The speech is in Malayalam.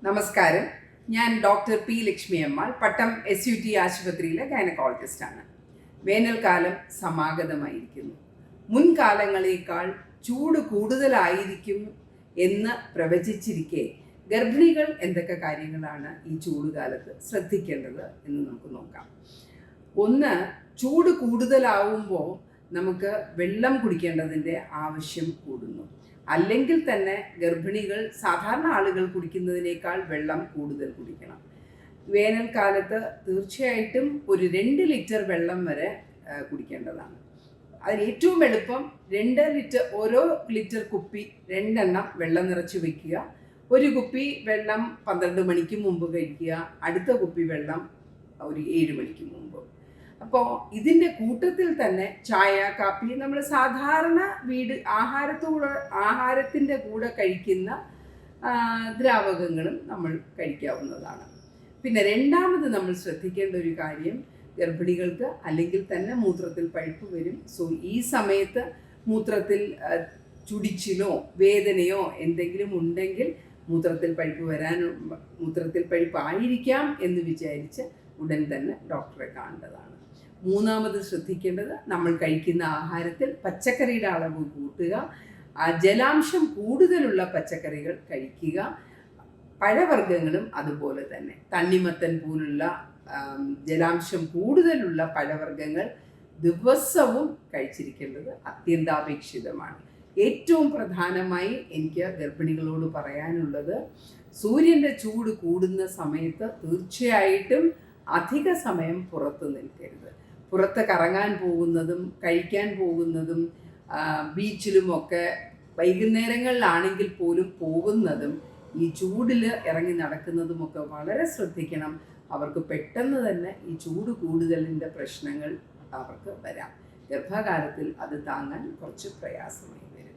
നമസ്കാരം. ഞാൻ ഡോക്ടർ പി ലക്ഷ്മി അമ്മാൾ, പട്ടം SUT ആശുപത്രിയിലെ ഗൈനക്കോളജിസ്റ്റാണ്. വേനൽക്കാലം സമാഗതമായിരിക്കുന്നു. മുൻകാലങ്ങളേക്കാൾ ചൂട് കൂടുതലായിരിക്കും എന്ന് പ്രവചിച്ചിരിക്കെ ഗർഭിണികൾ എന്തൊക്കെ കാര്യങ്ങളാണ് ഈ ചൂടുകാലത്ത് ശ്രദ്ധിക്കേണ്ടത് എന്ന് നമുക്ക് നോക്കാം. ഒന്ന്, ചൂട് കൂടുതലാവുമ്പോൾ നമുക്ക് വെള്ളം കുടിക്കേണ്ടതിൻ്റെ ആവശ്യം കൂടുന്നു. അല്ലെങ്കിൽ തന്നെ ഗർഭിണികൾ സാധാരണ ആളുകൾ കുടിക്കുന്നതിനേക്കാൾ വെള്ളം കൂടുതൽ കുടിക്കണം. വേനൽക്കാലത്ത് തീർച്ചയായിട്ടും ഒരു 2 ലിറ്റർ വെള്ളം വരെ കുടിക്കേണ്ടതാണ്. അതിന് ഏറ്റവും എളുപ്പം 2 ലിറ്റർ, ഓരോ ലിറ്റർ കുപ്പി 2 എണ്ണം വെള്ളം നിറച്ച് വയ്ക്കുക. ഒരു കുപ്പി വെള്ളം 12 മണിക്ക് മുമ്പ് കഴിക്കുക, അടുത്ത കുപ്പി വെള്ളം ഒരു 7 മണിക്ക് മുമ്പ്. അപ്പോൾ ഇതിൻ്റെ കൂട്ടത്തിൽ തന്നെ ചായ, കാപ്പി, നമ്മൾ സാധാരണ ആഹാരത്തിൻ്റെ കൂടെ കഴിക്കുന്ന ദ്രാവകങ്ങളും നമ്മൾ കഴിക്കാവുന്നതാണ്. പിന്നെ രണ്ടാമത് നമ്മൾ ശ്രദ്ധിക്കേണ്ട ഒരു കാര്യം, ഗർഭിണികൾക്ക് അല്ലെങ്കിൽ തന്നെ മൂത്രത്തിൽ പഴുപ്പ് വരും. ഈ സമയത്ത് മൂത്രത്തിൽ ചുടിച്ചിലോ വേദനയോ എന്തെങ്കിലും ഉണ്ടെങ്കിൽ മൂത്രത്തിൽ പഴുപ്പായിരിക്കാം എന്ന് വിചാരിച്ച് ഉടൻ തന്നെ ഡോക്ടറെ കാണേണ്ടതാണ്. മൂന്നാമത് ശ്രദ്ധിക്കേണ്ടത്, നമ്മൾ കഴിക്കുന്ന ആഹാരത്തിൽ പച്ചക്കറിയുടെ അളവ് കൂട്ടുക, ജലാംശം കൂടുതലുള്ള പച്ചക്കറികൾ കഴിക്കുക. പഴവർഗ്ഗങ്ങളും അതുപോലെ തന്നെ തണ്ണിമത്തൻ പോലുള്ള ജലാംശം കൂടുതലുള്ള പഴവർഗ്ഗങ്ങൾ ദിവസവും കഴിച്ചിരിക്കേണ്ടത് അത്യന്താപേക്ഷിതമാണ്. ഏറ്റവും പ്രധാനമായി എനിക്ക് ഗർഭിണികളോട് പറയാനുള്ളത്, സൂര്യൻ്റെ ചൂട് കൂടുന്ന സമയത്ത് തീർച്ചയായിട്ടും അധിക സമയം പുറത്ത് നിൽക്കരുത്. പുറത്ത് കറങ്ങാൻ പോകുന്നതും കഴിക്കാൻ പോകുന്നതും ബീച്ചിലുമൊക്കെ വൈകുന്നേരങ്ങളിലാണെങ്കിൽ പോലും പോകുന്നതും ഈ ചൂടിൽ ഇറങ്ങി നടക്കുന്നതുമൊക്കെ വളരെ ശ്രദ്ധിക്കണം. അവർക്ക് പെട്ടെന്ന് തന്നെ ഈ ചൂട് കൂടുതലിൻ്റെ പ്രശ്നങ്ങൾ അവർക്ക് വരാം. ഗർഭകാലത്തിൽ അത് താങ്ങാൻ കുറച്ച് പ്രയാസമായി വരും.